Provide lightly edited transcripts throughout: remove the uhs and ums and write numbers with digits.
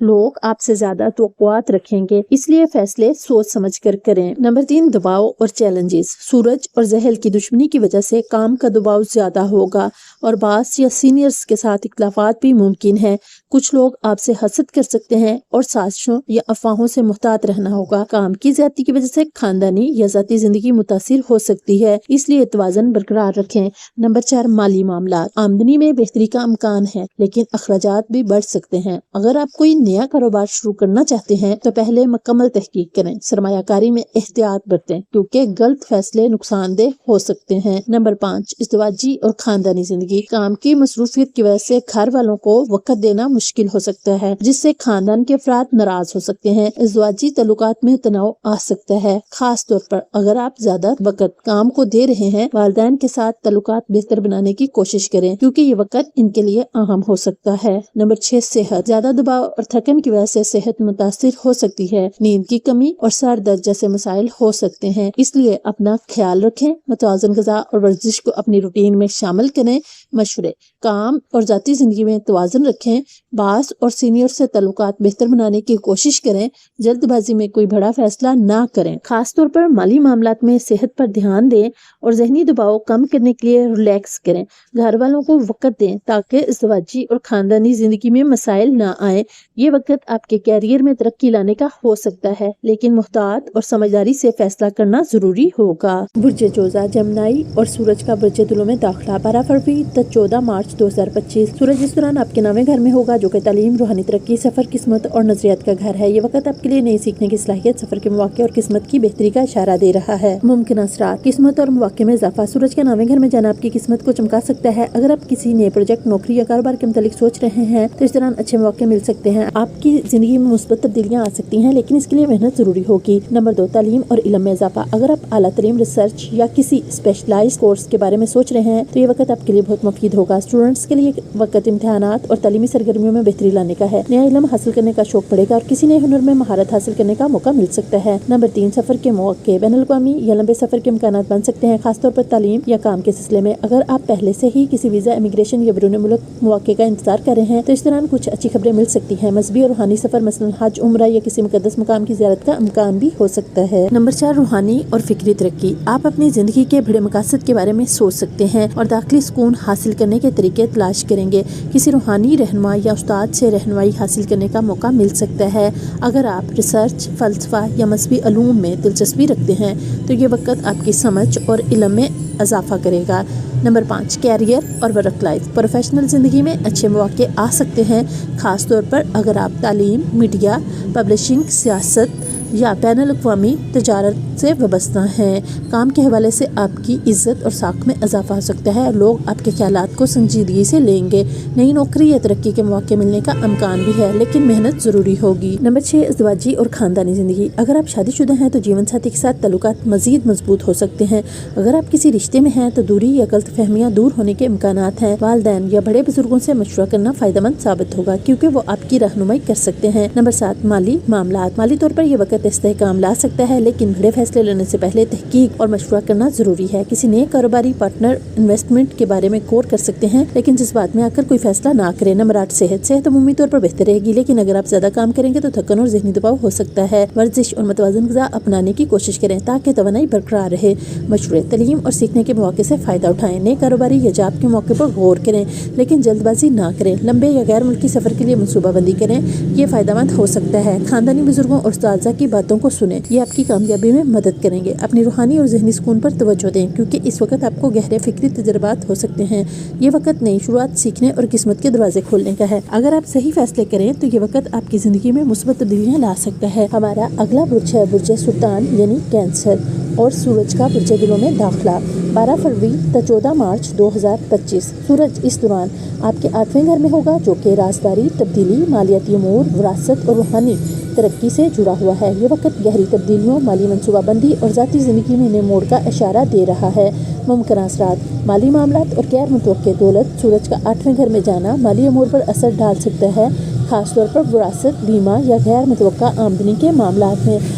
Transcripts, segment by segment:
لوگ آپ سے زیادہ توقعات رکھیں گے، اس لیے فیصلے سوچ سمجھ کر کریں۔ نمبر 3، دباؤ اور چیلنجز۔ سورج اور زحل کی دشمنی کی وجہ سے کام کا دباؤ زیادہ ہوگا اور باس یا سینئرز کے ساتھ اختلافات بھی ممکن ہے۔ کچھ لوگ آپ سے حسد کر سکتے ہیں اور سازشوں یا افواہوں سے محتاط رہنا ہوگا۔ کام کی زیادتی کی وجہ سے خاندانی یا ذاتی زندگی متاثر ہو سکتی ہے، اس لیے توازن برقرار رکھیں۔ نمبر 4، مالی معاملات۔ آمدنی میں بہتری کا امکان ہے لیکن اخراجات بھی بڑھ سکتے ہیں۔ اگر آپ کوئی نیا کاروبار شروع کرنا چاہتے ہیں تو پہلے مکمل تحقیق کریں۔ سرمایہ کاری میں احتیاط برتیں کیونکہ غلط فیصلے نقصان دہ ہو سکتے ہیں۔ نمبر 5، ازدواجی اور خاندانی زندگی۔ کام کی مصروفیت کی وجہ سے گھر والوں کو وقت دینا مشکل ہو سکتا ہے، جس سے خاندان کے افراد ناراض ہو سکتے ہیں۔ ازدواجی تعلقات میں تناؤ آ سکتا ہے، خاص طور پر اگر آپ زیادہ وقت کام کو دے رہے ہیں۔ والدین کے ساتھ تعلقات بہتر بنانے کی کوشش کریں کیونکہ یہ وقت ان کے لیے اہم ہو سکتا ہے۔ نمبر 6، صحت۔ زیادہ دباؤ اور تھکن کی وجہ سے صحت متاثر ہو سکتی ہے۔ نیند کی کمی اور سر درد جیسے مسائل ہو سکتے ہیں، اس لیے اپنا خیال رکھیں۔ متوازن غذا اور ورزش کو اپنی روٹین میں شامل کریں۔ مشورے: کام اور ذاتی زندگی میں توازن رکھیں۔ باس اور سینئر سے تعلقات بہتر بنانے کی کوشش کریں۔ جلد بازی میں کوئی بڑا فیصلہ نہ کریں، خاص طور پر مالی معاملات میں صحت پر دھیان دیں اور ذہنی دباؤ کم کرنے کے لیے ریلیکس کریں۔ گھر والوں کو وقت دیں تاکہ ازدواجی اور خاندانی زندگی میں مسائل نہ آئیں۔ یہ وقت آپ کے کیریئر میں ترقی لانے کا ہو سکتا ہے، لیکن محتاط اور سمجھداری سے فیصلہ کرنا ضروری ہوگا۔ برج جوزہ، جمنائی اور سورج کا برج دلو میں داخلہ 12 فروری تا 14 مارچ 2025۔ سورج اس دوران آپ کے 9ویں گھر میں ہوگا جو کہ تعلیم، روحانی ترقی، سفر، قسمت اور نظریات کا گھر ہے۔ یہ وقت آپ کے لیے نئی سیکھنے کی صلاحیت، سفر کے مواقع اور قسمت کی بہتری کا اشارہ دے رہا ہے۔ ممکنہ اثرات: قسمت اور مواقع میں اضافہ۔ سورج کا 9ویں گھر میں جانا آپ کی قسمت کو چمکا سکتا ہے۔ اگر آپ کسی نئے پروجیکٹ، نوکری یا کاروبار کے متعلق سوچ رہے ہیں تو اس دوران اچھے مواقع مل سکتے ہیں۔ آپ کی زندگی میں مثبت تبدیلیاں آ سکتی ہیں لیکن اس کے لیے محنت ضروری ہوگی۔ نمبر 2، تعلیم اور علم میں اضافہ۔ اگر آپ اعلیٰ ترین ریسرچ یا کسی اسپیشلائز کورس کے بارے میں سوچ رہے ہیں تو یہ وقت آپ کے لیے بہت مفید ہوگا۔ اسٹوڈنٹس کے لیے وقت امتحانات اور تعلیمی سرگرمیوں میں بہتری لانے کا ہے۔ نیا علم حاصل کرنے کا شوق بڑھے گا اور کسی نئے ہنر میں مہارت حاصل کرنے کا موقع مل سکتا ہے۔ نمبر 3، سفر کے مواقع۔ بین الاقوامی یا لمبے سفر کے امکانات بن سکتے ہیں، خاص طور پر تعلیم یا کام کے سلسلے میں۔ اگر آپ پہلے سے ہی کسی ویزا، امیگریشن یا بیرون ملک مواقع کا انتظار کر رہے ہیں تو اس دوران کچھ اچھی خبریں مل سکتی ہیں۔ مذہبی اور روحانی سفر، مثلاً حج، عمرہ یا کسی مقدس مقام کی زیارت کا امکان بھی ہو سکتا ہے۔ نمبر 4، روحانی اور فکری ترقی۔ آپ اپنی زندگی کے بڑے مقاصد کے بارے میں سوچ سکتے ہیں اور داخلی سکون حاصل کرنے کے طریقے تلاش کریں گے۔ کسی روحانی رہنما یا استاد سے رہنمائی حاصل کرنے کا موقع مل سکتا ہے۔ اگر آپ ریسرچ، فلسفہ یا مذہبی علوم میں دلچسپی رکھتے ہیں تو یہ وقت آپ کی سمجھ اور علم میں اضافہ کرے گا۔ نمبر 5، کیریئر اور ورک لائف۔ پروفیشنل زندگی میں اچھے مواقع آ سکتے ہیں، خاص طور پر اگر آپ تعلیم، میڈیا، پبلشنگ، سیاست یا بین الاقوامی تجارت سے وابستہ ہیں۔ کام کے حوالے سے آپ کی عزت اور ساکھ میں اضافہ ہو سکتا ہے اور لوگ آپ کے خیالات کو سنجیدگی سے لیں گے۔ نئی نوکری یا ترقی کے مواقع ملنے کا امکان بھی ہے لیکن محنت ضروری ہوگی۔ نمبر 6، ازدواجی اور خاندانی زندگی۔ اگر آپ شادی شدہ ہیں تو جیون ساتھی کے ساتھ تعلقات مزید مضبوط ہو سکتے ہیں۔ اگر آپ کسی رشتے میں ہیں تو دوری یا غلط فہمیاں دور ہونے کے امکانات ہیں۔ والدین یا بڑے بزرگوں سے مشورہ کرنا فائدہ مند ثابت ہوگا کیونکہ وہ آپ کی رہنمائی کر سکتے ہیں۔ نمبر 7، مالی معاملات۔ مالی طور پر یہ وقت استحکام لا سکتا ہے لیکن بڑے فیصلے لینے سے پہلے تحقیق اور مشورہ کرنا ضروری ہے۔ کسی نئے کاروباری پارٹنر انویسٹمنٹ کے بارے میں غور کر سکتے ہیں لیکن جذبات میں آ کر کوئی فیصلہ نہ کریں۔ نمبر 8، صحت عمومی طور پر بہتر رہے گی لیکن اگر آپ زیادہ کام کریں گے تو تھکن اور ذہنی دباؤ ہو سکتا ہے۔ ورزش اور متوازن غذا اپنانے کی کوشش کریں تاکہ توانائی برقرار رہے۔ مشورے: تعلیم اور سیکھنے کے مواقع سے فائدہ اٹھائیں۔ نئے کاروباری یا جاب کے موقع پر غور کریں لیکن جلد بازی نہ کریں۔ لمبے یا غیر ملکی سفر کے لیے منصوبہ بندی کریں، یہ فائدہ مند ہو سکتا ہے۔ خاندانی بزرگوں اور اساتذہ کی باتوں کو سنیں، یہ آپ کی کامیابی میں مدد کریں گے۔ اپنی روحانی اور ذہنی سکون پر توجہ دیں کیونکہ اس وقت آپ کو گہرے فکری تجربات ہو سکتے ہیں۔ یہ وقت نئی شروعات، سیکھنے اور قسمت کے دروازے کھولنے کا ہے۔ اگر آپ صحیح فیصلے کریں تو یہ وقت آپ کی زندگی میں مثبت تبدیلیاں لا سکتا ہے۔ ہمارا اگلا برج ہے برج سرطان یعنی کینسر اور سورج کا برج دلو میں داخلہ 12 فروری تا 14 مارچ 2025۔ سورج اس دوران آپ کے 8ویں گھر میں ہوگا جو کہ رازداری، تبدیلی، مالیاتی امور، وراثت اور روحانی ترقی سے جڑا ہوا ہے۔ یہ وقت گہری تبدیلیوں، مالی منصوبہ بندی اور ذاتی زندگی میں نئے موڑ کا اشارہ دے رہا ہے۔ ممکنہ اثرات: مالی معاملات اور غیر متوقع دولت۔ سورج کا 8ویں گھر میں جانا مالی امور پر اثر ڈال سکتا ہے، خاص طور پر وراثت، بیمہ یا غیر متوقع آمدنی کے معاملات میں۔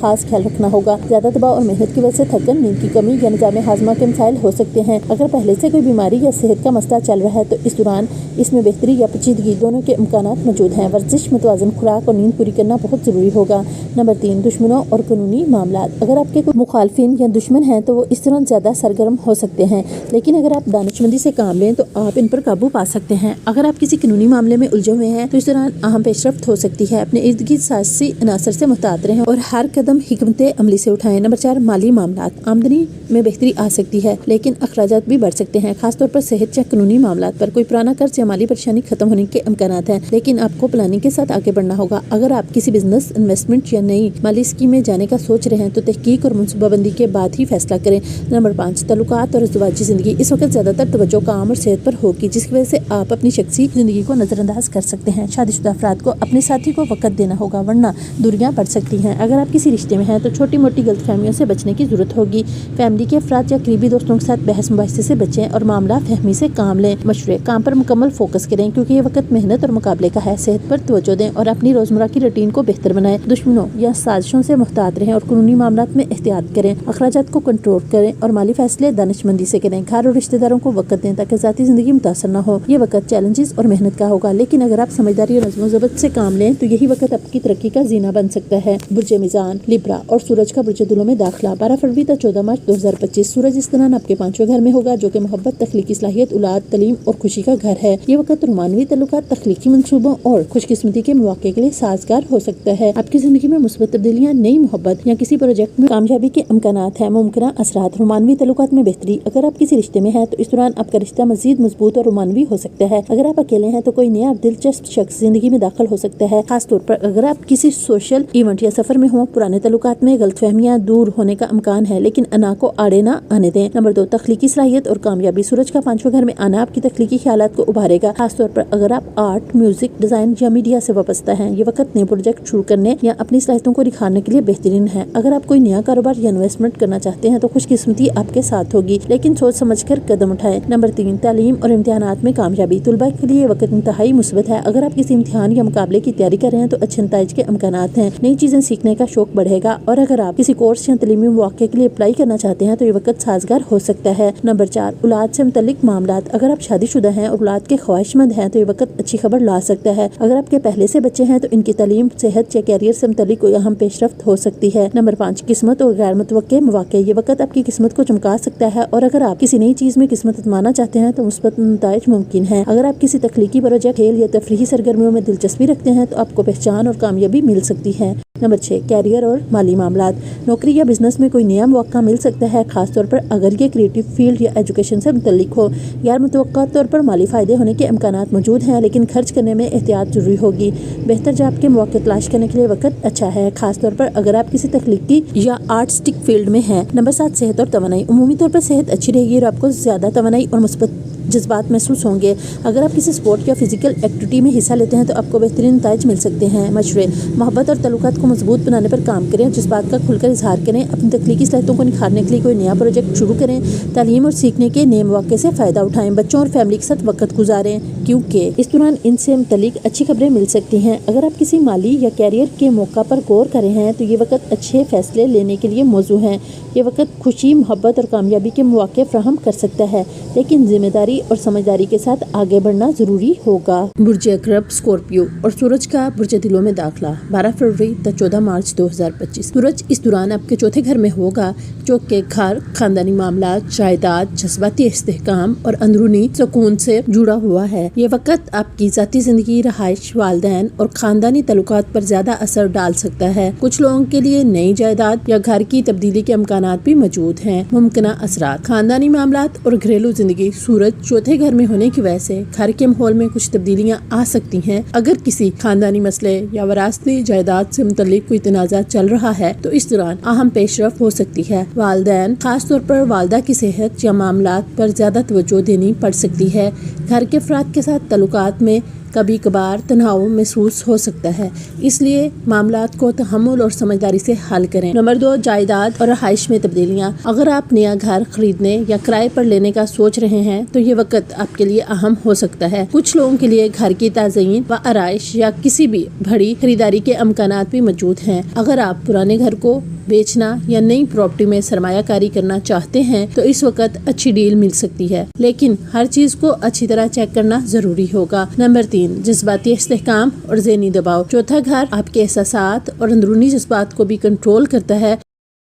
خاص خیال رکھنا ہوگا۔ زیادہ دباؤ اور محنت کی وجہ سے تھکن، نیند کی کمی یا نظام ہاضمہ کے مسائل ہو سکتے ہیں۔ اگر پہلے سے کوئی بیماری یا صحت کا مسئلہ چل رہا ہے تو اس دوران اس میں بہتری یا پیچیدگی دونوں کے امکانات موجود ہیں۔ ورزش، متوازن خوراک اور نیند پوری کرنا بہت ضروری ہوگا۔ نمبر 3، دشمنوں اور قانونی معاملات۔ اگر آپ کے کوئی مخالفین یا دشمن ہیں تو وہ اس طرح زیادہ سرگرم ہو سکتے ہیں، لیکن اگر آپ دانشمندی سے کام لیں تو آپ ان پر قابو پا سکتے ہیں۔ اگر آپ کسی قانونی معاملے میں الجھے ہوئے ہیں تو اس دوران اہم پیش رفت ہو سکتی ہے۔ اپنے ارد گرد سیاسی عناصر سے محتاط رہیں اور ہر قدم حکمت عملی سے اٹھائیں۔ نمبر 4، مالی معاملات۔ آمدنی میں بہتری آ سکتی ہے لیکن اخراجات بھی بڑھ سکتے ہیں، خاص طور پر صحت یا قانونی معاملات پر۔ کوئی پرانا قرض یا مالی پریشانی ختم ہونے کے امکانات ہیں، لیکن آپ کو پلاننگ کے ساتھ آگے بڑھنا ہوگا۔ اگر آپ کسی بزنس، انویسٹمنٹ یا نئی مالی اسکیم میں جانے کا سوچ رہے ہیں تو تحقیق اور منصوبہ بندی کے بعد ہی فیصلہ کریں۔ نمبر 5، تعلقات اور ازدواجی زندگی۔ اس وقت زیادہ تر توجہ کام اور صحت پر ہوگی، جس کی وجہ سے آپ اپنی شخصی زندگی کو نظر انداز کر سکتے ہیں۔ شادی شدہ افراد کو اپنے ساتھی کو وقت دینا ہوگا ورنہ دوریاں بڑھ سکتی ہیں۔ اگر آپ کسی رشتے میں ہیں تو چھوٹی موٹی غلط فہمیوں سے بچنے کی ضرورت ہوگی۔ فیملی کے افراد یا قریبی دوستوں کے ساتھ بحث مباحثے سے بچیں اور معاملہ فہمی سے کام لیں۔ مشورے، کام پر مکمل فوکس کریں کیونکہ یہ وقت محنت اور مقابلے کا ہے۔ صحت پر توجہ دیں اور اپنی روزمرہ کی روٹین کو بہتر بنائیں۔ دشمنوں یا سازشوں سے محتاط رہیں اور قانونی معاملات میں احتیاط کریں۔ اخراجات کو کنٹرول کریں اور مالی فیصلے دانشمندی سے کریں۔ گھر اور رشتہ داروں کو وقت دیں تاکہ ذاتی زندگی متاثر نہ ہو۔ یہ وقت چیلنجز اور محنت کا ہوگا، لیکن اگر آپ سمجھداری اور نظم و ضبط سے کام لیں تو یہی وقت آپ کی ترقی کا زینہ بن سکتا ہے۔ برج میزان، لیبرا اور سورج کا برج دلوں میں داخلہ 12 فروری تا 14 مارچ 2025۔ سورج اس دوران آپ کے 5ویں گھر میں ہوگا جو کہ محبت، تخلیقی صلاحیت، اولاد، تعلیم اور خوشی کا گھر ہے۔ یہ وقت رومانوی تعلقات، تخلیقی منصوبوں اور خوش قسمتی کے مواقع کے لیے سازگار ہو سکتا ہے۔ آپ کی زندگی میں مثبت تبدیلیاں، نئی محبت یا کسی پروجیکٹ میں کامیابی کے امکانات ہیں۔ ممکنہ اثرات، رومانوی تعلقات میں بہتری۔ اگر آپ کسی رشتے میں ہیں تو اس دوران آپ کا رشتہ مزید مضبوط اور رومانوی ہو سکتا ہے۔ اگر آپ اکیلے ہیں تو کوئی نیا دلچسپ شخص زندگی میں داخل ہو سکتا ہے، خاص طور پر اگر آپ کسی سوشل ایونٹ یا سفر میں ہوں۔ پرانے تعلقات میں غلط فہمیاں دور ہونے کا امکان ہے، لیکن انا کو آڑے نہ آنے دیں۔ نمبر 2، تخلیقی صلاحیت اور کامیابی۔ سورج کا 5ویں گھر میں آنا آپ کی تخلیقی خیالات کو ابھارے گا، خاص طور پر اگر آپ آرٹ، میوزک، ڈیزائن یا میڈیا سے وابستہ ہیں۔ یہ وقت نئے پروجیکٹ شروع کرنے یا اپنی صلاحیتوں کو نکھارنے کے لیے بہترین ہے۔ اگر آپ کوئی نیا کاروبار یا انویسٹمنٹ کرنا چاہتے ہیں تو خوش قسمتی آپ کے ساتھ ہوگی، لیکن سوچ سمجھ کر قدم اٹھائیں۔ نمبر 3، تعلیم اور امتحانات میں کامیابی۔ طلباء کے لیے یہ وقت انتہائی مثبت ہے۔ اگر آپ کسی امتحان یا مقابلے کی تیاری کر رہے ہیں تو اچھے نتائج کے امکانات ہیں۔ نئی چیزیں سیکھنے کا شوق بڑھے گا اور اگر آپ کسی کورس یا تعلیمی مواقع کے لیے اپلائی کرنا چاہتے ہیں تو یہ وقت سازگار ہو سکتا ہے۔ نمبر 4، اولاد سے متعلق معاملات۔ اگر آپ شادی شدہ ہیں اور اولاد کے خواہش مند ہیں تو یہ وقت اچھی خبر لا سکتا ہے۔ اگر آپ کے پہلے سے بچے ہیں تو ان کی تعلیم، صحت یا کیریئر سے متعلق کوئی اہم پیش رفت ہو سکتی ہے۔ نمبر 5، قسمت اور غیر متوقع مواقع۔ یہ وقت آپ کی قسمت کو چمکا سکتا ہے اور اگر آپ کسی نئی چیز میں قسمت آزمانا چاہتے ہیں تو مثبت نتائج ممکن ہیں۔ اگر آپ کسی تخلیقی پروجیکٹ، کھیل یا تفریحی سرگرمیوں میں دلچسپی رکھتے ہیں تو آپ کو پہچان اور کامیابی مل سکتی ہے۔ نمبر 6، کیریئر اور مالی معاملات۔ نوکری یا بزنس میں کوئی نیا موقع مل سکتا ہے، خاص طور پر اگر یہ کریٹو فیلڈ یا ایجوکیشن سے متعلق ہو۔ غیر متوقع طور پر مالی فائدے ہونے کے امکانات موجود ہیں، لیکن خرچ کرنے میں احتیاط ضروری ہوگی۔ بہتر جاب کے مواقع تلاش کرنے کے لیے وقت اچھا ہے، خاص طور پر اگر آپ کسی تخلیقی یا آرٹسٹک فیلڈ میں ہیں۔ نمبر 7، صحت اور توانائی۔ عمومی طور پر صحت اچھی رہے گی اور آپ کو زیادہ توانائی اور مثبت جذبات محسوس ہوں گے۔ اگر آپ کسی اسپورٹ یا فزیکل ایکٹیویٹی میں حصہ لیتے ہیں تو آپ کو بہترین نتائج مل سکتے ہیں۔ مشورے، محبت اور تعلقات کو مضبوط بنانے پر کام کریں اور جذبات کا کھل کر اظہار کریں۔ اپنی تخلیقی صلاحیتوں کو نکھارنے کے لیے کوئی نیا پروجیکٹ شروع کریں۔ تعلیم اور سیکھنے کے نئے مواقع سے فائدہ اٹھائیں۔ بچوں اور فیملی کے ساتھ وقت گزاریں کیونکہ اس دوران ان سے متعلق اچھی خبریں مل سکتی ہیں۔ اگر آپ کسی مالی یا کیریئر کے موقع پر غور کر رہے ہیں تو یہ وقت اچھے فیصلے لینے کے لیے موزوں ہے۔ یہ وقت خوشی، محبت اور کامیابی کے مواقع فراہم کر سکتا ہے، لیکن ذمہ داری اور سمجھداری کے ساتھ آگے بڑھنا ضروری ہوگا۔ برج عقرب، اسکورپیو اور سورج کا برج دلوں میں داخلہ 12 فروری تا 14 مارچ 2025۔ سورج اس دوران آپ کے 4تھے گھر میں ہوگا جو کہ گھر، خاندانی معاملات، جائیداد، جذباتی استحکام اور اندرونی سکون سے جڑا ہوا ہے۔ یہ وقت آپ کی ذاتی زندگی، رہائش، والدین اور خاندانی تعلقات پر زیادہ اثر ڈال سکتا ہے۔ کچھ لوگوں کے لیے نئی جائیداد یا گھر کی تبدیلی کے امکانات بھی موجود ہیں۔ ممکنہ اثرات، خاندانی معاملات اور گھریلو زندگی۔ سورج 4تھے گھر میں ہونے کی وجہ سے گھر کے ماحول میں کچھ تبدیلیاں آ سکتی ہیں۔ اگر کسی خاندانی مسئلے یا وراثتی جائیداد سے متعلق کوئی تنازع چل رہا ہے تو اس دوران اہم پیش رفت ہو سکتی ہے۔ والدین، خاص طور پر والدہ کی صحت یا معاملات پر زیادہ توجہ دینی پڑ سکتی ہے۔ گھر کے افراد کے ساتھ تعلقات میں کبھی کبھار تناؤ محسوس ہو سکتا ہے، اس لیے معاملات کو تحمل اور سمجھداری سے حل کریں۔ نمبر 2، جائیداد اور رہائش میں تبدیلیاں۔ اگر آپ نیا گھر خریدنے یا کرائے پر لینے کا سوچ رہے ہیں تو یہ وقت آپ کے لیے اہم ہو سکتا ہے۔ کچھ لوگوں کے لیے گھر کی تزئین و آرائش یا کسی بھی بڑی خریداری کے امکانات بھی موجود ہیں۔ اگر آپ پرانے گھر کو بیچنا یا نئی پراپرٹی میں سرمایہ کاری کرنا چاہتے ہیں تو اس وقت اچھی ڈیل مل سکتی ہے، لیکن ہر چیز کو اچھی طرح چیک کرنا ضروری ہوگا۔ نمبر 3، جذباتی استحکام اور ذہنی دباؤ۔ چوتھا گھر آپ کے احساسات اور اندرونی جذبات کو بھی کنٹرول کرتا ہے۔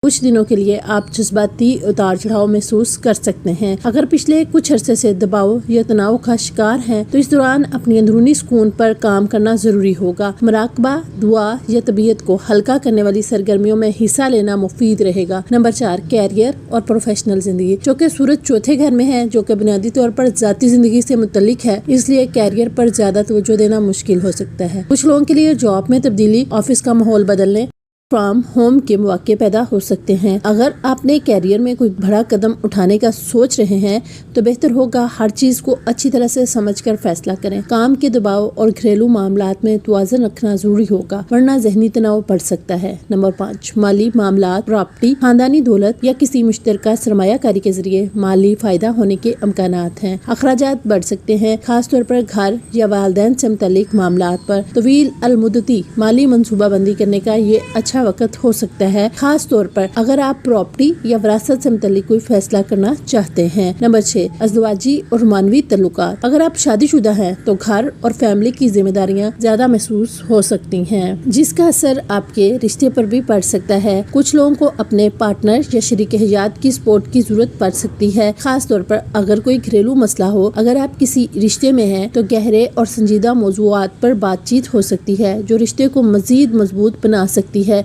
کچھ دنوں کے لیے آپ جذباتی اتار چڑھاؤ محسوس کر سکتے ہیں۔ اگر پچھلے کچھ عرصے سے دباؤ یا تناؤ کا شکار ہیں تو اس دوران اپنی اندرونی سکون پر کام کرنا ضروری ہوگا۔ مراقبہ، دعا یا طبیعت کو ہلکا کرنے والی سرگرمیوں میں حصہ لینا مفید رہے گا۔ نمبر 4، کیریئر اور پروفیشنل زندگی۔ چونکہ سورج چوتھے گھر میں ہے جو کہ بنیادی طور پر ذاتی زندگی سے متعلق ہے، اس لیے کیریئر پر زیادہ توجہ دینا مشکل ہو سکتا ہے۔ کچھ لوگوں کے لیے جاب میں تبدیلی، آفس کا ماحول بدلنے، فرام ہوم کے مواقع پیدا ہو سکتے ہیں۔ اگر آپ اپنے کیریئر میں کوئی بڑا قدم اٹھانے کا سوچ رہے ہیں تو بہتر ہوگا ہر چیز کو اچھی طرح سے سمجھ کر فیصلہ کریں۔ کام کے دباؤ اور گھریلو معاملات میں توازن رکھنا ضروری ہوگا ورنہ ذہنی تناؤ بڑھ سکتا ہے۔ نمبر 5، مالی معاملات، پراپرٹی، خاندانی دولت یا کسی مشترکہ سرمایہ کاری کے ذریعے مالی فائدہ ہونے کے امکانات ہیں۔ اخراجات بڑھ سکتے ہیں، خاص طور پر گھر یا والدین سے متعلق معاملات پر۔ طویل المدتی مالی منصوبہ بندی کرنے کا یہ اچھا وقت ہو سکتا ہے، خاص طور پر اگر آپ پراپرٹی یا وراثت سے متعلق کوئی فیصلہ کرنا چاہتے ہیں۔ نمبر 6، ازدواجی اور رومانوی تعلقات۔ اگر آپ شادی شدہ ہیں تو گھر اور فیملی کی ذمہ داریاں زیادہ محسوس ہو سکتی ہیں، جس کا اثر آپ کے رشتے پر بھی پڑ سکتا ہے۔ کچھ لوگوں کو اپنے پارٹنر یا شریک حیات کی سپورٹ کی ضرورت پڑ سکتی ہے، خاص طور پر اگر کوئی گھریلو مسئلہ ہو۔ اگر آپ کسی رشتے میں ہیں تو گہرے اور سنجیدہ موضوعات پر بات چیت ہو سکتی ہے جو رشتے کو مزید مضبوط بنا سکتی ہے۔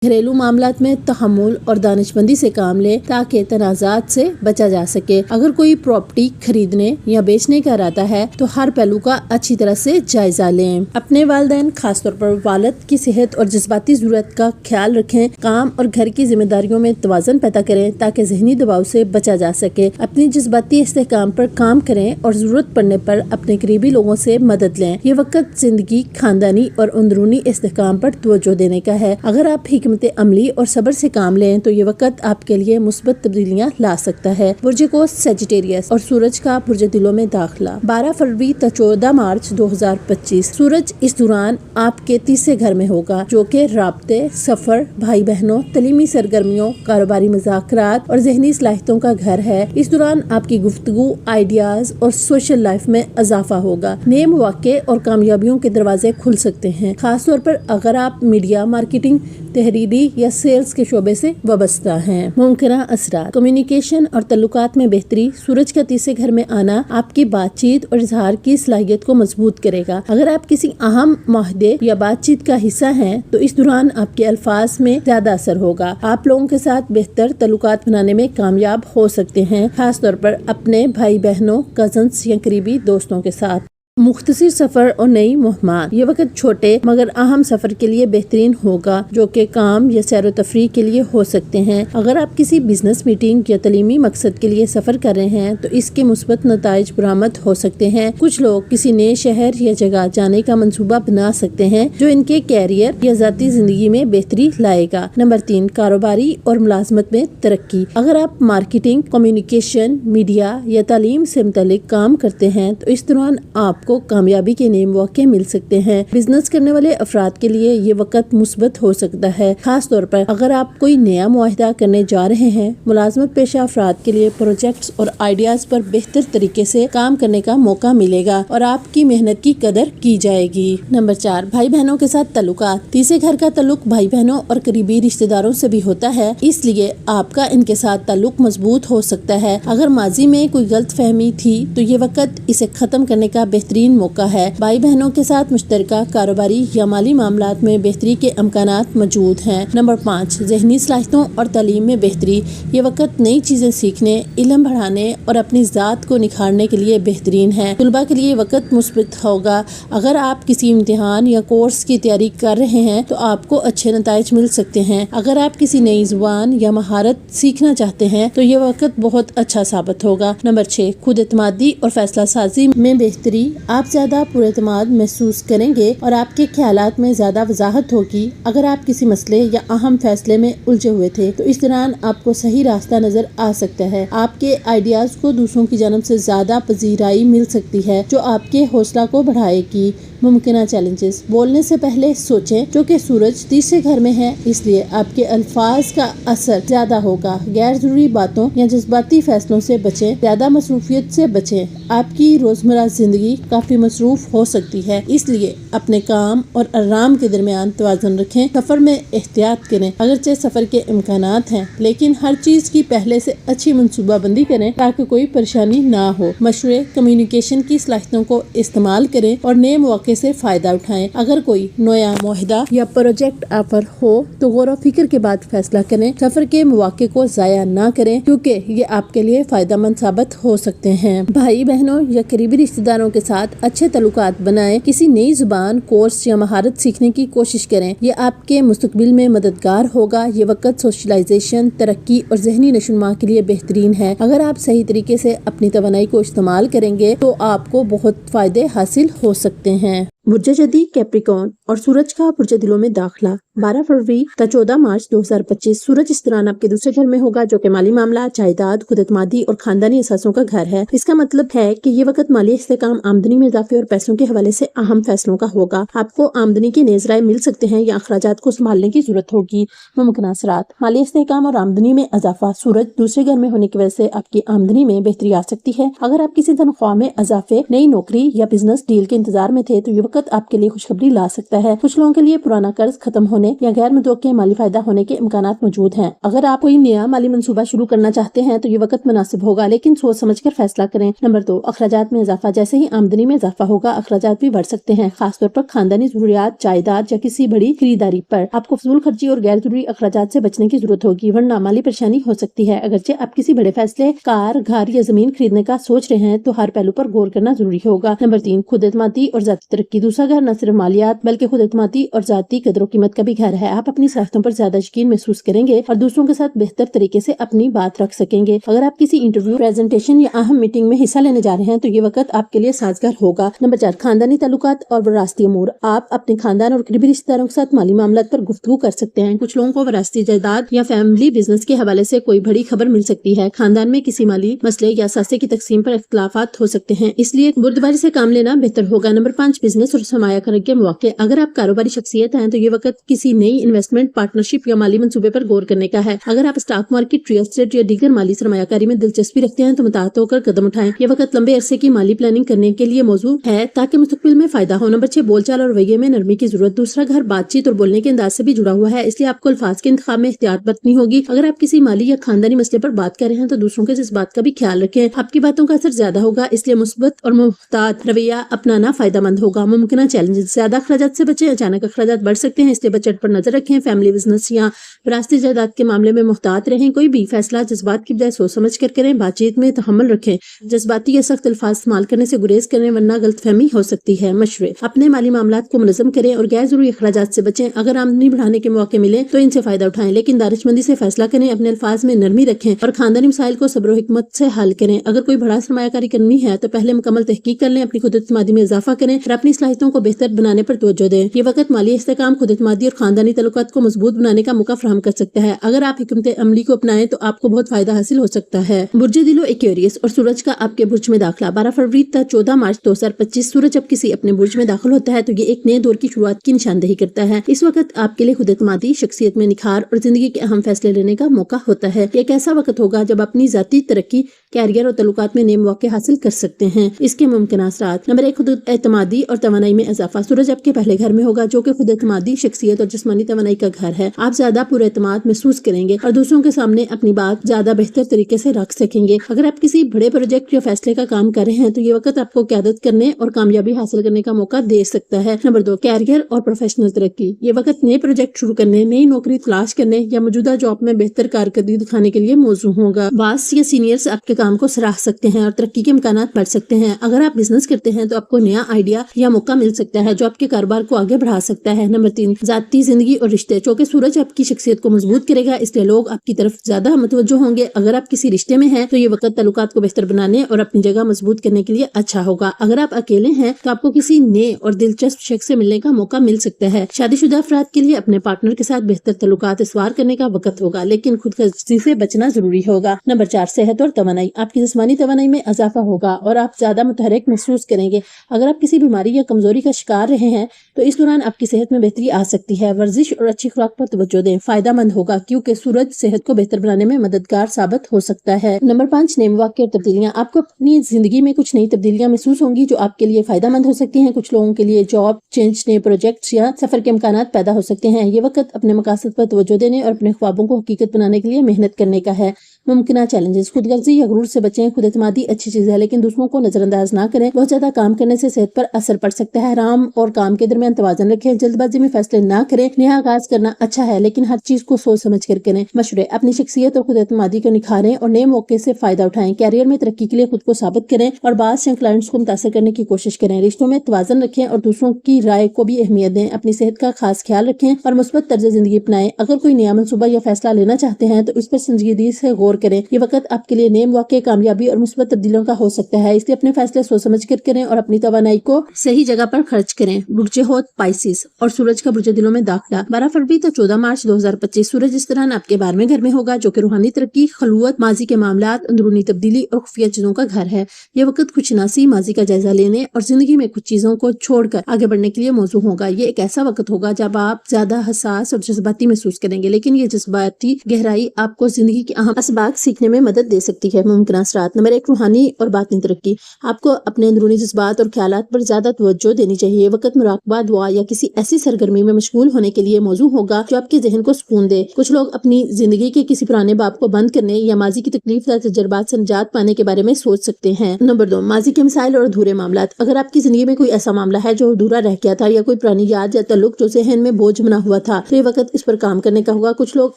گھریلو معاملات میں تحمل اور دانشمندی سے کام لیں تاکہ تنازعات سے بچا جا سکے۔ اگر کوئی پراپرٹی خریدنے یا بیچنے کا ارادہ ہے تو ہر پہلو کا اچھی طرح سے جائزہ لیں۔ اپنے والدین، خاص طور پر والد کی صحت اور جذباتی ضرورت کا خیال رکھیں۔ کام اور گھر کی ذمہ داریوں میں توازن پیدا کریں تاکہ ذہنی دباؤ سے بچا جا سکے۔ اپنی جذباتی استحکام پر کام کریں اور ضرورت پڑنے پر اپنے قریبی لوگوں سے مدد لیں۔ یہ وقت زندگی، خاندانی اور اندرونی استحکام پر توجہ دینے کا ہے۔ اگر آپ حکمت عملی اور صبر سے کام لیں تو یہ وقت آپ کے لیے مثبت تبدیلیاں لا سکتا ہے۔ برج کو سیجیٹیریس اور سورج کا برج دلو میں داخلہ 12 فروری تا 14 مارچ 2025۔ سورج اس دوران آپ کے تیسرے گھر میں ہوگا جو کہ رابطے، سفر، بھائی بہنوں، تعلیمی سرگرمیوں، کاروباری مذاکرات اور ذہنی صلاحیتوں کا گھر ہے۔ اس دوران آپ کی گفتگو، آئیڈیاز اور سوشل لائف میں اضافہ ہوگا۔ نئے مواقع اور کامیابیوں کے دروازے کھل سکتے ہیں، خاص طور پر اگر آپ میڈیا، مارکیٹنگ، تحریری یا سیلز کے شعبے سے وابستہ ہیں۔ ممکنہ اثرات: کمیونیکیشن اور تعلقات میں بہتری۔ سورج کا تیسرے گھر میں آنا آپ کی بات چیت اور اظہار کی صلاحیت کو مضبوط کرے گا۔ اگر آپ کسی اہم معاہدے یا بات چیت کا حصہ ہیں تو اس دوران آپ کے الفاظ میں زیادہ اثر ہوگا۔ آپ لوگوں کے ساتھ بہتر تعلقات بنانے میں کامیاب ہو سکتے ہیں، خاص طور پر اپنے بھائی بہنوں، کزنز یا قریبی دوستوں کے ساتھ۔ مختصر سفر اور نئی مہمات۔ یہ وقت چھوٹے مگر اہم سفر کے لیے بہترین ہوگا جو کہ کام یا سیر و تفریح کے لیے ہو سکتے ہیں۔ اگر آپ کسی بزنس میٹنگ یا تعلیمی مقصد کے لیے سفر کر رہے ہیں تو اس کے مثبت نتائج برآمد ہو سکتے ہیں۔ کچھ لوگ کسی نئے شہر یا جگہ جانے کا منصوبہ بنا سکتے ہیں جو ان کے کیریئر یا ذاتی زندگی میں بہتری لائے گا۔ نمبر 3، کاروباری اور ملازمت میں ترقی۔ اگر آپ مارکیٹنگ، کمیونیکیشن، میڈیا یا تعلیم سے متعلق کام کرتے ہیں تو اس دوران آپ کو کامیابی کے نئے مواقع مل سکتے ہیں۔ بزنس کرنے والے افراد کے لیے یہ وقت مثبت ہو سکتا ہے، خاص طور پر اگر آپ کوئی نیا معاہدہ کرنے جا رہے ہیں۔ ملازمت پیشہ افراد کے لیے پروجیکٹس اور آئیڈیاز پر بہتر طریقے سے کام کرنے کا موقع ملے گا اور آپ کی محنت کی قدر کی جائے گی۔ نمبر 4، بھائی بہنوں کے ساتھ تعلقات۔ تیسرے گھر کا تعلق بھائی بہنوں اور قریبی رشتہ داروں سے بھی ہوتا ہے، اس لیے آپ کا ان کے ساتھ تعلق مضبوط ہو سکتا ہے۔ اگر ماضی میں کوئی غلط فہمی تھی تو یہ وقت اسے ختم کرنے کا بہترین موقع ہے۔ بھائی بہنوں کے ساتھ مشترکہ کاروباری یا مالی معاملات میں بہتری کے امکانات موجود ہیں۔ نمبر 5، ذہنی صلاحیتوں اور تعلیم میں بہتری۔ یہ وقت نئی چیزیں سیکھنے، علم بڑھانے اور اپنی ذات کو نکھارنے کے لیے بہترین ہے۔ طلباء کے لیے وقت مثبت ہوگا۔ اگر آپ کسی امتحان یا کورس کی تیاری کر رہے ہیں تو آپ کو اچھے نتائج مل سکتے ہیں۔ اگر آپ کسی نئی زبان یا مہارت سیکھنا چاہتے ہیں تو یہ وقت بہت اچھا ثابت ہوگا۔ نمبر 6، خود اعتمادی اور فیصلہ سازی میں بہتری۔ آپ زیادہ پراعتماد محسوس کریں گے اور آپ کے خیالات میں زیادہ وضاحت ہوگی۔ اگر آپ کسی مسئلے یا اہم فیصلے میں الجھے ہوئے تھے تو اس دوران آپ کو صحیح راستہ نظر آ سکتا ہے۔ آپ کے آئیڈیاز کو دوسروں کی جانب سے زیادہ پذیرائی مل سکتی ہے جو آپ کے حوصلہ کو بڑھائے گی۔ ممکنہ چیلنجز: بولنے سے پہلے سوچیں، کیونکہ سورج تیسرے گھر میں ہے، اس لیے آپ کے الفاظ کا اثر زیادہ ہوگا۔ غیر ضروری باتوں یا جذباتی فیصلوں سے بچیں، زیادہ مصروفیت سے بچیں۔ آپ کی روزمرہ زندگی کافی مصروف ہو سکتی ہے، اس لیے اپنے کام اور آرام کے درمیان توازن رکھیں۔ سفر میں احتیاط کریں، اگرچہ سفر کے امکانات ہیں لیکن ہر چیز کی پہلے سے اچھی منصوبہ بندی کریں تاکہ کوئی پریشانی نہ ہو۔ مشورے: کمیونیکیشن کی صلاحیتوں کو استعمال کریں اور نئے مواقع سے فائدہ اٹھائیں۔ اگر کوئی نیا معاہدہ یا پروجیکٹ آفر ہو تو غور و فکر کے بعد فیصلہ کریں۔ سفر کے مواقع کو ضائع نہ کریں کیونکہ یہ آپ کے لیے فائدہ مند ثابت ہو سکتے ہیں۔ بھائی بہنوں یا قریبی رشتہ داروں کے ساتھ اچھے تعلقات بنائیں۔ کسی نئی زبان، کورس یا مہارت سیکھنے کی کوشش کریں، یہ آپ کے مستقبل میں مددگار ہوگا۔ یہ وقت سوشلائزیشن، ترقی اور ذہنی نشوونما کے لیے بہترین ہے۔ اگر آپ صحیح طریقے سے اپنی توانائی کو استعمال کریں گے تو آپ کو بہت فائدے حاصل ہو سکتے ہیں۔ برج جدی کیپریکون اور سورج کا برج دلوں میں داخلہ 12 فروری تا 14 مارچ 2025۔ سورج اس دوران آپ کے دوسرے گھر میں ہوگا جو کہ مالی معاملات، جائیداد، خود اعتمادی اور خاندانی احساسوں کا گھر ہے۔ اس کا مطلب ہے کہ یہ وقت مالی استحکام، آمدنی میں اضافے اور پیسوں کے حوالے سے اہم فیصلوں کا ہوگا۔ آپ کو آمدنی کے نئے ذرائع مل سکتے ہیں یا اخراجات کو سنبھالنے کی ضرورت ہوگی۔ ممکنہ اثرات: مالی استحکام اور آمدنی میں اضافہ۔ سورج دوسرے گھر میں ہونے کی وجہ سے آپ کی آمدنی میں بہتری آ سکتی ہے۔ اگر آپ کسی تنخواہ میں اضافے، نئی نوکری یا بزنس ڈیل کے انتظار میں تھے تو یہ وقت آپ کے لیے خوشخبری لا سکتا ہے۔ کچھ لوگوں کے لیے پرانا قرض ختم ہونے یا غیر متوقع مالی فائدہ ہونے کے امکانات موجود ہیں۔ اگر آپ کوئی نیا مالی منصوبہ شروع کرنا چاہتے ہیں تو یہ وقت مناسب ہوگا، لیکن سوچ سمجھ کر فیصلہ کریں۔ نمبر 2، اخراجات میں اضافہ۔ جیسے ہی آمدنی میں اضافہ ہوگا، اخراجات بھی بڑھ سکتے ہیں، خاص طور پر خاندانی ضروریات، جائیداد یا کسی بڑی خریداری پر۔ آپ کو فضول خرچی اور غیر ضروری اخراجات سے بچنے کی ضرورت ہوگی ورنہ مالی پریشانی ہو سکتی ہے۔ اگرچہ آپ کسی بڑے فیصلے، کار، گھر یا زمین خریدنے کا سوچ رہے ہیں تو ہر پہلو پر غور کرنا ضروری ہوگا۔ نمبر 3، خود اعتمادی اور ذاتی ترقی۔ دوسرا گھر نہ صرف مالیات بلکہ خود اعتمادی اور ذاتی قدر و قیمت کا بھی گھر ہے۔ آپ اپنی صلاحیتوں پر زیادہ یقین محسوس کریں گے اور دوسروں کے ساتھ بہتر طریقے سے اپنی بات رکھ سکیں گے۔ اگر آپ کسی انٹرویو، پریزنٹیشن یا اہم میٹنگ میں حصہ لینے جا رہے ہیں تو یہ وقت آپ کے لیے سازگار ہوگا۔ نمبر 4، خاندانی تعلقات اور وراثتی امور۔ آپ اپنے خاندان اور قریبی رشتہ داروں کے ساتھ مالی معاملات پر گفتگو کر سکتے ہیں۔ کچھ لوگوں کو وراثتی جائیداد یا فیملی بزنس کے حوالے سے کوئی بڑی خبر مل سکتی ہے۔ خاندان میں کسی مالی مسئلے یا اثاثے کی تقسیم پر اختلافات ہو سکتے ہیں، اس لیے بردباری سے کام لینا بہتر ہوگا۔ نمبر 5، بزنس اور سرمایہ کاری کے مواقع۔ اگر آپ کاروباری شخصیت ہیں تو یہ وقت کسی نئی انویسٹمنٹ، پارٹنرشپ یا مالی منصوبے پر غور کرنے کا ہے۔ اگر آپ اسٹاک مارکیٹ، ریل اسٹیٹ یا دیگر مالی سرمایہ کاری میں دلچسپی رکھتے ہیں تو متحد ہو کر قدم اٹھائیں۔ یہ وقت لمبے عرصے کی مالی پلاننگ کرنے کے لیے موزوں ہے تاکہ مستقبل میں فائدہ ہو۔ نمبر 6، بول چال اور رویے میں نرمی کی ضرورت۔ دوسرا گھر بات چیت اور بولنے کے انداز سے بھی جڑا ہوا ہے، اس لیے آپ کو الفاظ کے انتخاب میں احتیاط برتنی ہوگی۔ اگر آپ کسی مالی یا خاندانی مسئلے پر بات کر رہے ہیں تو دوسروں کے جذبات کا بھی خیال رکھیں۔ آپ کی باتوں کا اثر زیادہ ہوگا، اس لیے مثبت اور محتاط رویہ اپنانا فائدہ مند ہوگا۔ ممکنہ چیلنجز: زیادہ اخراجات سے بچیں، اچانک اخراجات بڑھ سکتے ہیں، اس لیے بجٹ پر نظر رکھیں۔ فیملی بزنس یا وراثتی جائیداد کے معاملے میں محتاط رہیں۔ کوئی بھی فیصلہ جذبات کی بجائے سوچ سمجھ کر کریں۔ بات چیت میں تحمل رکھیں، جذباتی یا سخت الفاظ استعمال کرنے سے گریز کریں ورنہ غلط فہمی ہو سکتی ہے۔ مشورے: اپنے مالی معاملات کو منظم کریں اور غیر ضروری اخراجات سے بچیں۔ اگر آمدنی بڑھانے کے مواقع ملیں تو ان سے فائدہ اٹھائیں، لیکن دانش مندی سے فیصلہ کریں۔ اپنے الفاظ میں نرمی رکھیں اور خاندانی مسائل کو صبر و حکمت سے حل کریں۔ اگر کوئی بڑا سرمایہ کاری کرنی ہے تو پہلے مکمل تحقیق کر لیں، اپنی خود اعتمادی میں اضافہ کریں اور اپنی صلاحیتوں کو بہتر بنانے پر توجہ دیں۔ یہ وقت مالی استحکام، خود اعتمادی اور خاندانی تعلقات کو مضبوط بنانے کا موقع فراہم کر سکتا ہے۔ اگر آپ حکمت عملی کو اپنائیں تو آپ کو بہت فائدہ حاصل ہو سکتا ہے۔ برج دلو ایکویریس اور سورج کا آپ کے برج میں داخلہ 12 فروری تا 14 مارچ 2025۔ سورج جب کسی اپنے برج میں داخل ہوتا ہے تو یہ ایک نئے دور کی شروعات کی نشاندہی کرتا ہے۔ اس وقت آپ کے لیے خود اعتمادی، شخصیت میں نکھار اور زندگی کے اہم فیصلے لینے کا موقع ہوتا ہے۔ یہ ایک ایسا وقت ہوگا جب اپنی ذاتی ترقی، کیریئر اور تعلقات میں نئے مواقع حاصل کر سکتے ہیں۔ اس کے ممکنہ اثرات: نمبر 1، خود اعتمادی اور توانائی میں اضافہ۔ سورج آپ کے پہلے گھر میں ہوگا جو کہ خود اعتمادی، شخصیت اور جسمانی توانائی کا گھر ہے۔ آپ زیادہ پر اعتماد محسوس کریں گے اور دوسروں کے سامنے اپنی بات زیادہ بہتر طریقے سے رکھ سکیں گے۔ اگر آپ کسی بڑے پروجیکٹ یا فیصلے کا کام کر رہے ہیں تو یہ وقت آپ کو قیادت کرنے اور کامیابی حاصل کرنے کا موقع دے سکتا ہے۔ نمبر 2، کیریئر اور پروفیشنل ترقی۔ یہ وقت نئے پروجیکٹ شروع کرنے، نئی نوکری تلاش کرنے یا موجودہ جاب میں بہتر کارکردگی دکھانے کے لیے موزوں ہوگا۔ باس یا سینئرز آپ کے کام کام کو سراہ سکتے ہیں اور ترقی کے امکانات بڑھ سکتے ہیں۔ اگر آپ بزنس کرتے ہیں تو آپ کو نیا آئیڈیا یا موقع مل سکتا ہے جو آپ کے کاروبار کو آگے بڑھا سکتا ہے۔ نمبر 3، ذاتی زندگی اور رشتے، چونکہ سورج آپ کی شخصیت کو مضبوط کرے گا، اس لیے لوگ آپ کی طرف زیادہ متوجہ ہوں گے۔ اگر آپ کسی رشتے میں ہیں تو یہ وقت تعلقات کو بہتر بنانے اور اپنی جگہ مضبوط کرنے کے لیے اچھا ہوگا۔ اگر آپ اکیلے ہیں تو آپ کو کسی نئے اور دلچسپ شخص سے ملنے کا موقع مل سکتا ہے۔ شادی شدہ افراد کے لیے اپنے پارٹنر کے ساتھ بہتر تعلقات استوار کرنے کا وقت ہوگا، لیکن خود غرضی سے بچنا ضروری ہوگا۔ نمبر 4، صحت اور توانائی، آپ کی جسمانی توانائی میں اضافہ ہوگا اور آپ زیادہ متحرک محسوس کریں گے۔ اگر آپ کسی بیماری یا کمزوری کا شکار رہے ہیں تو اس دوران آپ کی صحت میں بہتری آ سکتی ہے۔ ورزش اور اچھی خوراک پر توجہ دیں، فائدہ مند ہوگا کیونکہ سورج صحت کو بہتر بنانے میں مددگار ثابت ہو سکتا ہے۔ نمبر 5، نئے مواقع اور تبدیلیاں، آپ کو اپنی زندگی میں کچھ نئی تبدیلیاں محسوس ہوں گی جو آپ کے لیے فائدہ مند ہو سکتی ہیں۔ کچھ لوگوں کے لیے جاب چینج، نئے پروجیکٹس یا سفر کے امکانات پیدا ہو سکتے ہیں۔ یہ وقت اپنے مقاصد پر توجہ دینے اور اپنے خوابوں کو حقیقت بنانے کے لیے محنت کرنے کا ہے۔ ممکنہ چیلنجز، خود غرضی یا غرور سے بچیں۔ خود اعتمادی اچھی چیز ہے لیکن دوسروں کو نظر انداز نہ کریں۔ بہت زیادہ کام کرنے سے صحت پر اثر پڑ سکتا ہے۔ آرام اور کام کے درمیان توازن رکھیں، جلد بازی میں فیصلے نہ کریں۔ نیا آغاز کرنا اچھا ہے لیکن ہر چیز کو سوچ سمجھ کر کریں۔ مشورے، اپنی شخصیت اور خود اعتمادی کو نکھاریں اور نئے موقع سے فائدہ اٹھائیں۔ کیریئر میں ترقی کے لیے خود کو ثابت کریں اور باس یا کلائنٹس کو متاثر کرنے کی کوشش کریں۔ رشتوں میں توازن رکھیں اور دوسروں کی رائے کو بھی اہمیت دیں۔ اپنی صحت کا خاص خیال رکھیں اور مثبت طرز زندگی اپنائیں۔ اگر کوئی نیا منصوبہ یا فیصلہ لینا چاہتے ہیں تو اس پر سنجیدگی سے غور کریں۔ یہ وقت آپ کے لیے نئے مواقع، کامیابی اور مثبت تبدیلیوں کا ہو سکتا ہے، اس لیے اپنے فیصلے سوچ سمجھ کر کریں اور اپنی توانائی کو صحیح جگہ پر خرچ کریں۔ برج ہوت پائسس اور سورج کا برج دلوں میں داخلہ 12 فروری تا 14 مارچ 2025۔ سورج اس طرح آپ کے 12ویں گھر میں ہوگا جو کہ روحانی ترقی، خلوت، ماضی کے معاملات، اندرونی تبدیلی اور خفیہ چیزوں کا گھر ہے۔ یہ وقت خودشناسی، ماضی کا جائزہ لینے اور زندگی میں کچھ چیزوں کو چھوڑ کر آگے بڑھنے کے لیے موزوں ہوگا۔ یہ ایک ایسا وقت ہوگا جب آپ زیادہ حساس اور جذباتی محسوس کریں گے، لیکن یہ جذباتی گہرائی آپ کو زندگی کے اہم اسباق سیکھنے میں مدد دے سکتی ہے۔ ممکنہ اثرات، نمبر 1، روحانی اور باطنی ترقی، آپ کو اپنے اندرونی جذبات اور خیالات پر زیادہ توجہ دینی چاہیے۔ یہ وقت مراقبہ، دعا یا کسی ایسی سرگرمی میں مشغول ہونے کے لیے موزوں ہوگا جو آپ کے ذہن کو سکون دے۔ کچھ لوگ اپنی زندگی کے کسی پرانے باب کو بند کرنے یا ماضی کی تکلیف دہ تجربات سے نجات پانے کے بارے میں سوچ سکتے ہیں۔ نمبر 2، ماضی کے مسائل اور ادھورے معاملات، اگر آپ کی زندگی میں کوئی ایسا معاملہ ہے جو ادھورا رہ گیا تھا یا کوئی پرانی یاد یا تعلق جو ذہن میں بوجھ بنا ہوا تھا تو یہ وقت اس پر کام کرنے کا ہوگا۔ کچھ لوگ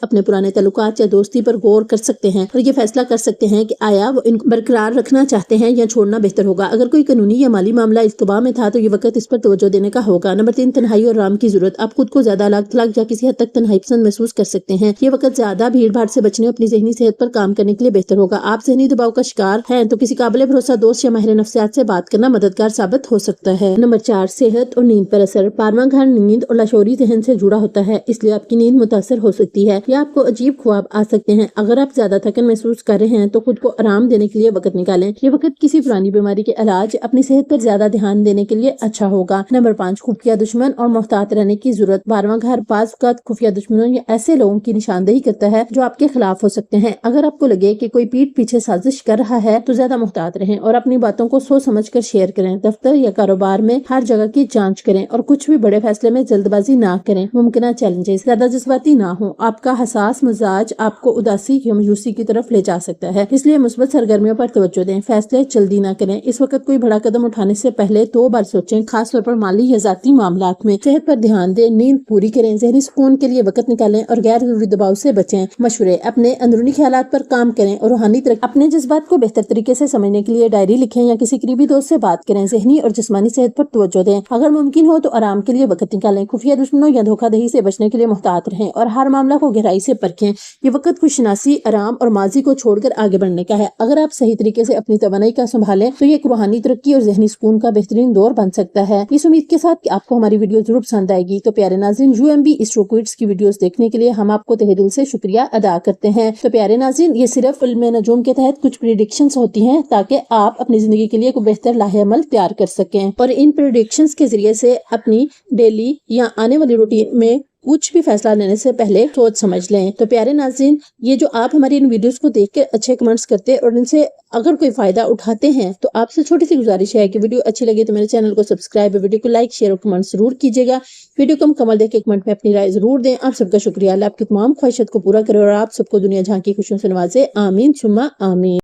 اپنے پرانے تعلقات یا دوستی پر غور کر سکتے ہیں اور یہ فیصلہ کر سکتے ہیں کہ آیا وہ ان کو برقرار رکھنا چاہتے ہیں یا چھوڑنا بہتر ہوگا۔ اگر کوئی قانونی یا مالی معاملہ التوا میں تھا تو یہ وقت اس پر توجہ دینے کا ہوگا۔ نمبر 3، تنہائی اور آرام کی ضرورت، آپ خود کو زیادہ الگ تھلگ یا کسی حد تک تنہائی پسند محسوس کر سکتے ہیں۔ یہ وقت زیادہ بھیڑ بھاڑ سے بچنے اور اپنی ذہنی صحت پر کام کرنے کے لیے بہتر ہوگا۔ آپ ذہنی دباؤ کا شکار ہیں تو کسی قابل بھروسہ دوست یا ماہر نفسیات سے بات کرنا مددگار ثابت ہو سکتا ہے۔ نمبر 4، صحت اور نیند پر اثر، 12واں گھر نیند اور لاشعوری ذہن سے جڑا ہوتا ہے، اس لیے آپ کی نیند متاثر ہو سکتی ہے یا آپ کو عجیب خواب آ سکتے ہیں۔ اگر آپ زیادہ تھکن محسوس کر رہے ہیں تو خود کو آرام دینے کے لیے وقت نکالیں۔ یہ وقت کسی پرانی بیماری کے علاج، اپنی صحت پر زیادہ دھیان دینے کے لیے اچھا ہوگا۔ نمبر 5، خفیہ دشمن اور محتاط رہنے کی ضرورت، 12واں گھر بعض اوقات خفیہ دشمنوں یا ایسے لوگوں کی نشاندہی کرتا ہے جو آپ کے خلاف ہو سکتے ہیں۔ اگر آپ کو لگے کہ کوئی پیٹھ پیچھے سازش کر رہا ہے تو زیادہ محتاط رہیں اور اپنی باتوں کو سوچ سمجھ کر شیئر کریں۔ دفتر یا کاروبار میں ہر جگہ کی جانچ کریں اور کچھ بھی بڑے فیصلے میں جلد بازی نہ کریں۔ ممکنہ چیلنجز، زیادہ جذباتی نہ ہوں، آپ کا حساس مزاج آپ کو اداسی یا مایوسی کی طرف لے جا سکتا ہے، اس لیے مثبت سرگرمیوں پر توجہ دیں۔ فیصلے جلدی نہ کریں، اس وقت کوئی بڑا قدم اٹھانے سے پہلے 2 بار سوچیں، خاص طور پر مالی یا ذاتی معاملات میں۔ صحت پر دھیان دیں، نیند پوری کریں، ذہنی سکون کے لیے وقت نکالیں اور غیر ضروری دباؤ سے بچیں۔ مشورے، اپنے اندرونی خیالات پر کام کریں اور روحانی ترقی، اپنے جذبات کو بہتر طریقے سے سمجھنے کے لیے ڈائری لکھیں یا کسی قریبی دوست سے بات کریں۔ ذہنی اور جسمانی صحت پر توجہ دیں، اگر ممکن ہو تو آرام کے لیے وقت نکالیں۔ خفیہ دشمنوں یا دھوکہ دہی سے بچنے کے لیے محتاط رہیں اور ہر معاملہ کو گہرائی سے پرکھیں۔ یہ وقت خودشناسی، آرام اور ماضی کو چھوڑ کر آگے بڑھنے کا ہے۔ اگر آپ صحیح طریقے سے اپنی توانائی کا سنبھالیں تو یہ ایک روحانی ترقی اور ذہنی سکون کا بہترین دور بن سکتا ہے۔ اس امید کے ساتھ کہ آپ کو ہماری ویڈیو ضرور پسند آئے گی، تو پیارے ناظرین، UMB ایسٹروکوئٹس کی ویڈیوز دیکھنے کے لیے ہم آپ کو تہہ دل سے شکریہ ادا کرتے ہیں۔ تو پیارے ناظرین، یہ صرف علم نجوم کے تحت کچھ پریڈکشنز ہوتی ہیں تاکہ آپ اپنی زندگی کے لیے کوئی بہتر لاہ عمل تیار کر سکیں اور ان پریڈکشنز کے ذریعے سے اپنی ڈیلی یا آنے والی روٹین میں کچھ بھی فیصلہ لینے سے پہلے سوچ سمجھ لیں۔ تو پیارے ناظرین، یہ جو آپ ہماری ان ویڈیوز کو دیکھ کے اچھے کمنٹس کرتے اور ان سے اگر کوئی فائدہ اٹھاتے ہیں تو آپ سے چھوٹی سی گزارش ہے کہ ویڈیو اچھی لگے تو میرے چینل کو سبسکرائب، ویڈیو کو لائک، شیئر اور کمنٹ ضرور کیجیے گا۔ ویڈیو کو مکمل دیکھ کے کمنٹ میں اپنی رائے ضرور دیں۔ آپ سب کا شکریہ۔ اللہ آپ کی تمام خواہشات کو پورا کرے اور آپ سب کو دنیا جہاں کی خوشیوں سے نوازے۔ آمین ثم آمین۔